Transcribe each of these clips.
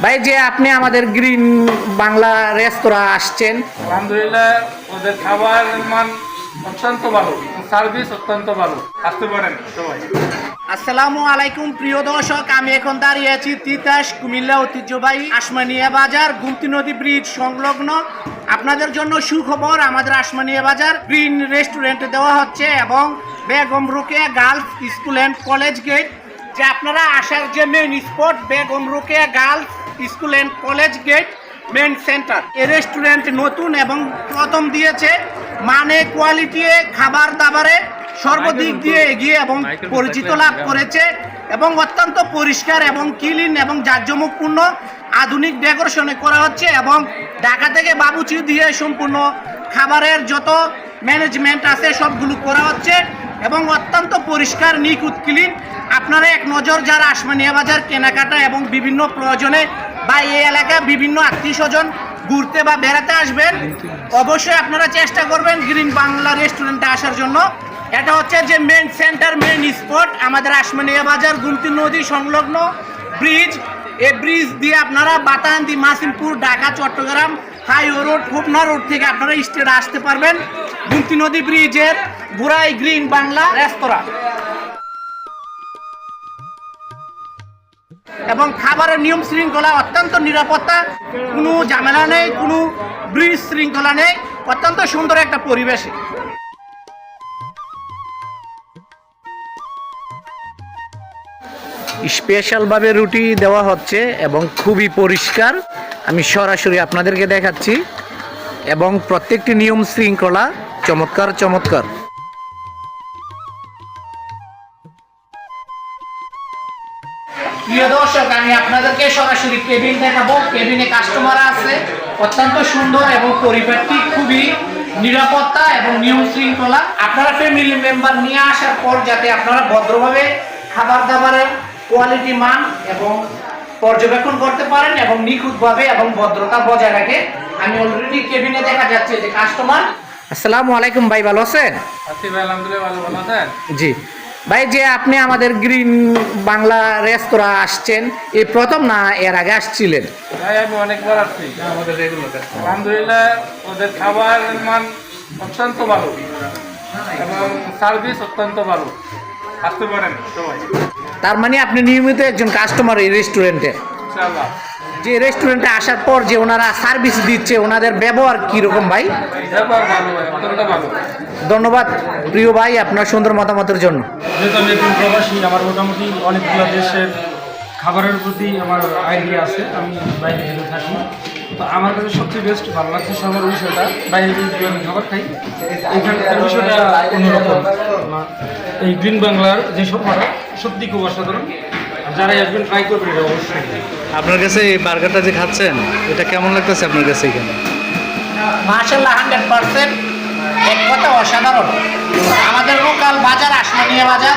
ভাই যে আপনি আমাদের গ্রিন বাংলা রেস্তোরাঁ আসছেন, আলহামদুলিল্লাহ ওদের খাবারের মান অত্যন্ত ভালো, সার্ভিস অত্যন্ত ভালো। আসতে পারেন সবাই। আসসালামু আলাইকুম প্রিয় দর্শক, আমি এখন দাঁড়িয়ে আছি তিতাস কুমিল্লা ঐতিহ্যবাহী আসমানিয়া বাজার গুমতি নদী ব্রিজ সংলগ্ন। আপনাদের জন্য সুখবর, আমাদের আসমানিয়া বাজার গ্রিন রেস্টুরেন্টে দেওয়া হচ্ছে এবং Begum Rokeya girls school and college gate, যে আপনারা আসার যে main spot Begum Rokeya girls school and college gate main centre. এই রেস্টুরেন্ট নতুন এবং প্রথম দিয়েছে, মানে কোয়ালিটি খাবার দাবারে সর্বদিক দিয়ে এগিয়ে এবং পরিচিত লাভ করেছে এবং অত্যন্ত পরিষ্কার এবং ক্লিন এবং জাঁকজমকপূর্ণ আধুনিক ডেকোরেশনে করা হচ্ছে এবং ঢাকা থেকে বাবুচি দিয়ে সম্পূর্ণ খাবারের যত ম্যানেজমেন্ট আছে সবগুলো করা হচ্ছে এবং অত্যন্ত পরিষ্কার নিখুঁত ক্লিন। আপনারা এক নজর যারা আসমানিয়া বাজার কেনাকাটা এবং বিভিন্ন প্রয়োজনে বা এই এলাকায় বিভিন্ন আত্মীয় স্বজন ঘুরতে বা বেড়াতে আসবেন, অবশ্যই আপনারা চেষ্টা করবেন গ্রিন বাংলা রেস্টুরেন্টে আসার জন্য। এটা হচ্ছে যে মেইন সেন্টার, মেইন স্পট আমাদের আসমানিয়া বাজার গুমতি নদী সংলগ্ন ব্রিজ। এই ব্রিজ দিয়ে আপনারা Batandi, Masimpur, Dhaka, Chattogram highway road, Khulna road থেকে আপনারা স্টেটে আসতে পারবেন। গুমতি নদী ব্রিজের ঘুরাই গ্রিন বাংলা রেস্তোরাঁ এবং খাবারের নিয়ম শৃঙ্খলা অত্যন্ত নিরাপত্তা, কোনো ঝামেলা নেই, কোনো ব্রিজ শৃঙ্খলা নেই, অত্যন্ত সুন্দর একটা পরিবেশে। স্পেশালভাবে রুটি দেওয়া হচ্ছে এবং খুবই পরিষ্কার। আমি সরাসরি আপনাদেরকে দেখাচ্ছি এবং প্রত্যেকটি নিয়ম শৃঙ্খলা চমৎকার চমৎকার। প্রিয় দর্শক, আমি আপনাদেরকে সরাসরি কেবিন দেখাবো। কেবিনে কাস্টমার আছে, অত্যন্ত সুন্দর এবং পরিপাটি, খুবই নিরাপত্তা এবং নিয়ম শৃঙ্খলা। আপনারা ফ্যামিলি মেম্বার নিয়ে আসার পর যাতে আপনারা ভদ্রভাবে খাবার দাবারের কোয়ালিটি মান এবং পর্যবেক্ষণ করতে পারেন এবং নিখুঁতভাবে এবং ভদ্রতা বজায় রাখে। আমি অলরেডি কেবিনে দেখা যাচ্ছে যে কাস্টমার। আসসালামু আলাইকুম ভাই, ভালো আছেন? আছি ভাই, আলহামদুলিল্লাহ ভালো। ভালো আছেন? জি ভাই, যে আপনি আমাদের গ্রিন বাংলা রেস্তোরাঁ আসছেন, এই প্রথম না এর আগে আসছিলেন? ভাই আমি অনেকবার আসছি আমাদের রেগুলার। আলহামদুলিল্লাহ ওদের খাবারের মান অত্যন্ত ভালো এবং সার্ভিস অত্যন্ত ভালো। আসতে পারেন সবাই। তার মানে আপনি নিয়মিত একজন কাস্টমার এই রেস্টুরেন্টের। ইনশাআল্লাহ। যে রেস্টুরেন্টে আসার পর যে ওনারা সার্ভিস দিচ্ছে, ওনাদের ব্যবহার কীরকম ভাই? ব্যবহার ভালো ভাই, অত্যন্ত ভালো। ধন্যবাদ প্রিয় ভাই আপনার সুন্দর মতামতের জন্য। যেহেতু আমি একজন প্রবাসী, আমার মোটামুটি অনেকগুলো দেশের খাবারের প্রতি আমার আইডিয়া আছে, আমি বাইরে থেকে থাকি। তো আমার কাছে সবচেয়ে বেস্ট ভালো লাগছে সবার বিষয়টা, বাইরে যদি আমি খাবার খাই এখানকার বিষয়টা অন্যরকম। এই গ্রিন বাংলার যে সবটা সত্যি খুব অসাধারণ, যারাই আসবেন ট্রাই করবেন এটা অবশ্যই। আপনার কাছে এই বার্গারটা যে খাচ্ছেন, এটা কেমন লাগতেছে আপনার কাছে এখানে? মাশাআল্লাহ 100%, এক কথা অসাধারণ। আমাদের লোকাল বাজার আসমানিয়া বাজার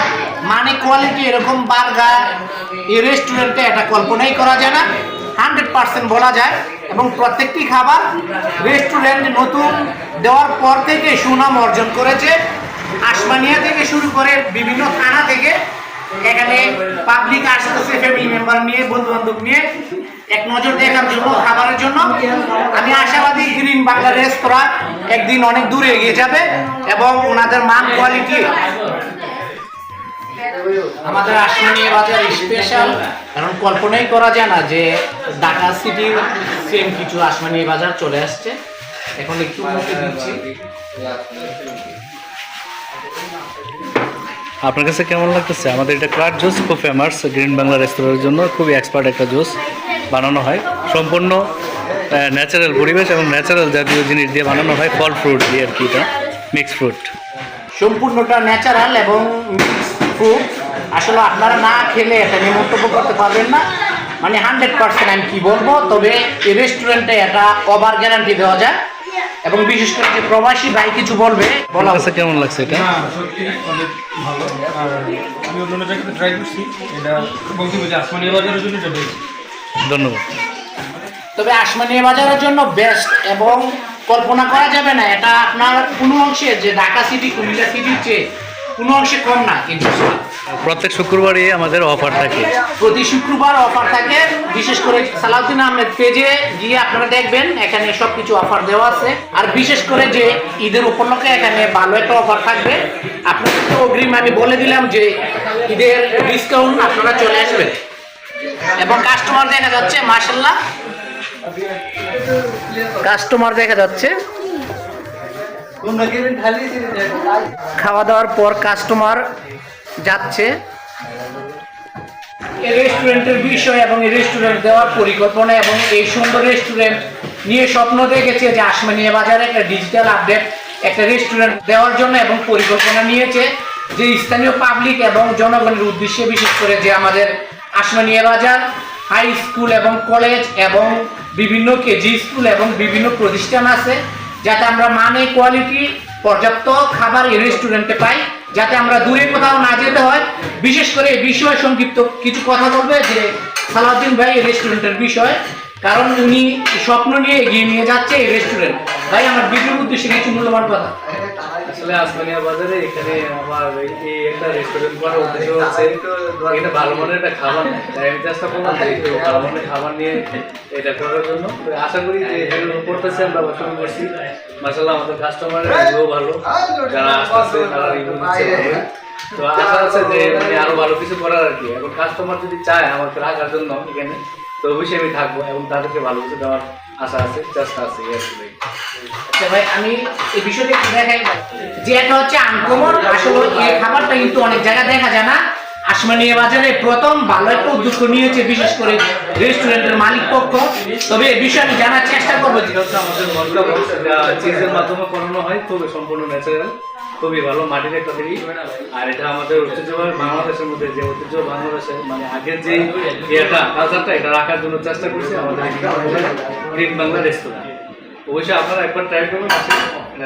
মানে কোয়ালিটি এরকম বার্গার এই রেস্টুরেন্টে এটা কল্পনাই করা যায় না। 100% বলা যায় এবং প্রত্যেকটি খাবার রেস্টুরেন্ট নতুন দেওয়ার পর থেকে সুনাম অর্জন করেছে। আসমানিয়া থেকে শুরু করে বিভিন্ন থানা থেকে এখানে পাবলিক আসতেছে ফ্যামিলি মেম্বার নিয়ে, বন্ধু বান্ধব নিয়ে এক নজর দেখার জন্য, খাবারের জন্য। আমি আশাবাদী গ্রিন বাংলা রেস্তোরাঁ একদিন অনেক দূরে এগিয়ে যাবে এবং ওনাদের মান কোয়ালিটি আমাদের আসমানিয়া বাজার স্পেশাল, কারণ কল্পনাই করা যায় না যে ঢাকা সিটির সেম কিছু আসমানিয়া বাজার চলে আসছে। এখন একটু মুখে দিচ্ছি। আপনার কাছে কেমন লাগতেছে? আমাদের এটা ক্রাট জুস খুব ফেমাস গ্রিন বাংলা রেস্তোরাঁর জন্য, খুবই এক্সপার্ট একটা জুস বানানো হয়, সম্পূর্ণ ন্যাচারাল পরিবেশ এবং ন্যাচারাল জাতীয় জিনিস দিয়ে বানানো হয়, ফল ফ্রুট দিয়ে আর কি, এটা মিক্স ফ্রুট, সম্পূর্ণটা ন্যাচারাল এবং ফ্রুট। আসলে আপনারা না খেলে এটা নিয়ে মন্তব্য করতে পারবেন না, মানে 100% আমি কি বলবো। তবে এই রেস্টুরেন্টে এটা ওভার গ্যারান্টি দেওয়া যায় এবং বিশেষ করে যে প্রবাসী ভাই কিছু বলবে বলা। আপনার কাছে কেমন লাগছে এটা? না সত্যি অনেক ভালো। আর আমি অন্য জায়গাতে ট্রাই করছি, এটা বলতে বলছি আসমানিয়া বাজারের জন্য এটা বেস্ট। ধন্যবাদ। তবে আসমানিয়া বাজারের জন্য বেস্ট এবং কল্পনা করা যাবে না এটা আপনার কোনো অংশে যে ঢাকা সিটি, কুমিল্লা সিটির চেয়ে কোনো অংশে কম না, কিন্তু প্রত্যেক শুক্রবারই আমাদের অফার থাকে। প্রতি শুক্রবার অফার থাকে, বিশেষ করে সালাউদ্দিন আহমেদ পেজে গিয়ে আপনারা দেখবেন এখানে সবকিছু অফার দেওয়া আছে। আর বিশেষ করে যে ঈদের উপলক্ষে এখানে ভালো একটা অফার থাকবে। আপনাদের তো অগ্রিম আমি বলে দিলাম যে ঈদের ডিসকাউন্ট আপনারা চলে আসবেন। এবং কাস্টমার দেখা যাচ্ছে মাশাআল্লাহ, কাস্টমার দেখা যাচ্ছে। খাওয়া দাওয়ার পর কাস্টমার যাচ্ছে। এই রেস্টুরেন্টের বিষয় এবং এই রেস্টুরেন্ট দেওয়ার পরিকল্পনা এবং এই সুন্দর রেস্টুরেন্ট নিয়ে স্বপ্ন দেখেছে যে আশমানিয়া বাজারে একটা ডিজিটাল আপডেট একটা রেস্টুরেন্ট দেওয়ার জন্য এবং পরিকল্পনা নিয়েছে যে স্থানীয় পাবলিক এবং জনগণের উদ্দেশ্যে, বিশেষ করে যে আমাদের আশমানিয়া বাজার হাই স্কুল এবং কলেজ এবং বিভিন্ন কেজি স্কুল এবং বিভিন্ন প্রতিষ্ঠান আছে, যাতে আমরা মানে কোয়ালিটি পর্যাপ্ত খাবার এই রেস্টুরেন্টে পাই, যাতে আমরা দূরে কোথাও না যেতে হয়। বিশেষ করে এই বিষয়ে সংক্ষিপ্ত কিছু কথা বলবে যে সালাউদ্দিন ভাই এই রেস্টুরেন্টের বিষয়, কারণ উনি স্বপ্ন নিয়ে এগিয়ে নিয়ে যাচ্ছে এই রেস্টুরেন্ট। ভাই আমার ভিডিওর উদ্দেশ্যে কিছু মূল্যবান কথা। আসলে আশমানিয়া বাজারে এখানে আমার এই একটা রেস্টুরেন্ট করার উদ্দেশ্য হচ্ছে এখানে ভালো মানের একটা খাবার, তাই আমি চেষ্টা করলাম যে একটু ভালো মানের খাবার নিয়ে এটা করার জন্য। তো আশা করি যে যেগুলো করতেছে আমরা শুরু করছি, মাশাআল্লাহ আমাদের কাস্টমারের ভালো, যারা আসতেছে তারা রিভিউ দিচ্ছে ভালো। তো আশা আছে যে মানে আরো ভালো কিছু করার আর কি। এখন কাস্টমার যদি চায় আমাকে রাখার জন্য এখানে, তো অবশ্যই আমি থাকবো এবং তাদেরকে ভালো কিছু দেওয়ার আশা আছে, চেষ্টা আছে। আচ্ছা ভাই, আমি এই বিষয়টা একটু দেখাই যে এটা হচ্ছে আনকমন। আসলে এই খাবারটা কিন্তু অনেক জায়গায় দেখা যায় না। আশমানিয়া বাজারে প্রথম ভালো একটা উদ্যোগ নিয়েছে, বিশেষ করে রেস্টুরেন্টের মালিক পক্ষ। তবে এই বিষয়ে আমি জানার চেষ্টা করবো যে আমাদের মশলা চিজের মাধ্যমে বানানো হয়, খুবই সম্পূর্ণ ন্যাচারাল, খুবই ভালো মাটির একটা তৈরি। আর এটা আমাদের ঐতিহ্যবাহী বাংলাদেশের মধ্যে যে ঐতিহ্য বাংলাদেশের মানে আগের যে ইয়েটা কালচারটা এটা রাখার জন্য চেষ্টা করছি আমাদের গ্রিন বাংলা রেস্তোরাঁ। অবশ্যই আপনারা একবার ট্রাই করবেন,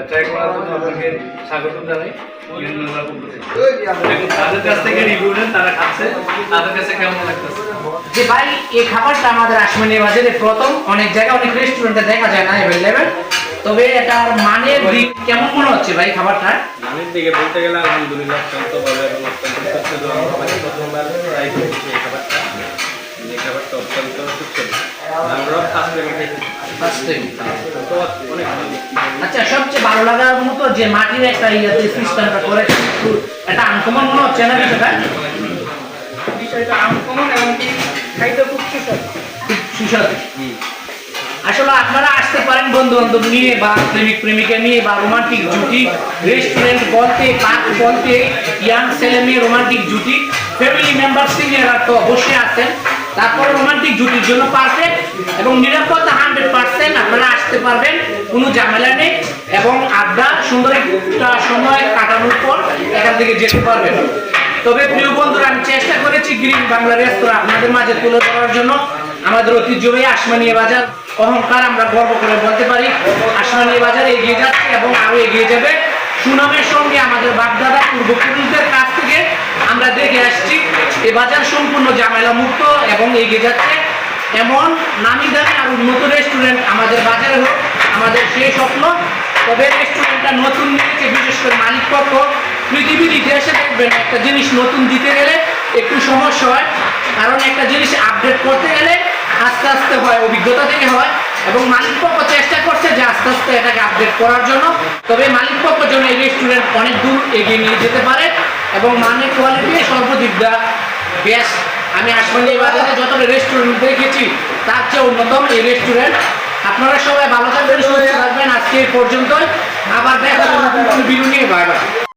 ট্রাই করার জন্য আপনাকে স্বাগতম জানাই। তাদের কাছ থেকে রিভিউ নেন, তারা খাচ্ছে, তাদের কাছে কেমন লাগতেছে। যে ভাই এই খাবারটা আমাদের আশমানিয়া বাজারে প্রথম, অনেক জায়গায় অনেক রেস্টুরেন্টে দেখা যায় না অ্যাভেলেবেল। তবে এটার মানের দিক কেমন মনে হচ্ছে ভাই খাবারটা? মানের দিকে বলতে গেলে আলহামদুলিল্লাহ অত্যন্ত ভালো এবং অত্যন্ত সুস্বাদু। আমি প্রথমবার ট্রাই করেছি এই খাবারটা, এই খাবারটা অত্যন্ত সুস্বাদু। আমরাও ফার্স্ট টাইম তো অনেক ভালো। আচ্ছা, সবচেয়ে ভালো লাগার মতো যে মাটির একটা ইয়েতে সিস্টেমটা করে এটা আনকমন মনে হচ্ছে না বিষয়টা? বিষয়টা আনকমন এবং খাইতে খুব সুস্বাদু। খুব সুস্বাদু। আসলে আপনারা আসতে পারেন বন্ধু বান্ধব নিয়ে বা প্রেমিক প্রেমিকা নিয়ে বা রোমান্টিক জুটি। রেস্টুরেন্ট বলতে, পার্ক বলতে, ইয়াং ছেলে মেয়ে রোমান্টিক জুটি, ফ্যামিলি মেম্বার সিনিয়ররা তো অবশ্যই আছেন। তারপর রোমান্টিক জুটির জন্য পারফেক্ট এবং নিরাপত্তা 100%। আপনারা আসতে পারবেন, কোনো ঝামেলা নেই এবং আড্ডা সুন্দর একটা সময় কাটানোর পর এখান থেকে যেতে পারবেন। তবে প্রিয় বন্ধুরা, আমি চেষ্টা করেছি গ্রিন বাংলা রেস্তোরাঁ আপনাদের মাঝে তুলে ধরার জন্য। আমাদের ঐতিহ্যবাহী আশমানিয়া বাজার অহংকার, আমরা গর্ব করে বলতে পারি আশমানিয়া বাজার এগিয়ে যাচ্ছে এবং আরো এগিয়ে যাবে। সুনামের সঙ্গে আমাদের বাপদাদা পূর্বপুরুষদের কাছ থেকে আমরা দেখে আসছি এই বাজার সম্পূর্ণ ঝামেলা মুক্ত এবং এগিয়ে যাচ্ছে। এমন নামি দামি আর উন্নত রেস্টুরেন্ট আমাদের বাজারে হোক, আমাদের সেই স্বপ্ন। তবে রেস্টুরেন্টটা নতুন নিয়েছে, বিশেষ করে মালিক পক্ষ। পৃথিবীর ইতিহাসে দেখবেন একটা জিনিস নতুন দিতে গেলে একটু সমস্যা হয়, কারণ একটা জিনিস আপডেট করতে গেলে আস্তে আস্তে হয়, অভিজ্ঞতা থেকে হয়। এবং মালিক পক্ষ চেষ্টা করছে যে আস্তে আস্তে এটাকে আপডেট করার জন্য। তবে মালিক পক্ষের জন্য এই রেস্টুরেন্ট অনেক দূর এগিয়ে নিয়ে যেতে পারে এবং মানের কোয়ালিটি সর্বদিক দা বেস্ট। আমি আশমানিয়া বাজারে যতটা রেস্টুরেন্ট দেখেছি তার চেয়ে অন্যতম এই রেস্টুরেন্ট। আপনারা সবাই ভালো থাকবেন, সুস্থ থাকবেন। আজকে এই পর্যন্তই, আবার দেখা হবে নতুন কোনো ভিডিও নিয়ে। Bye bye.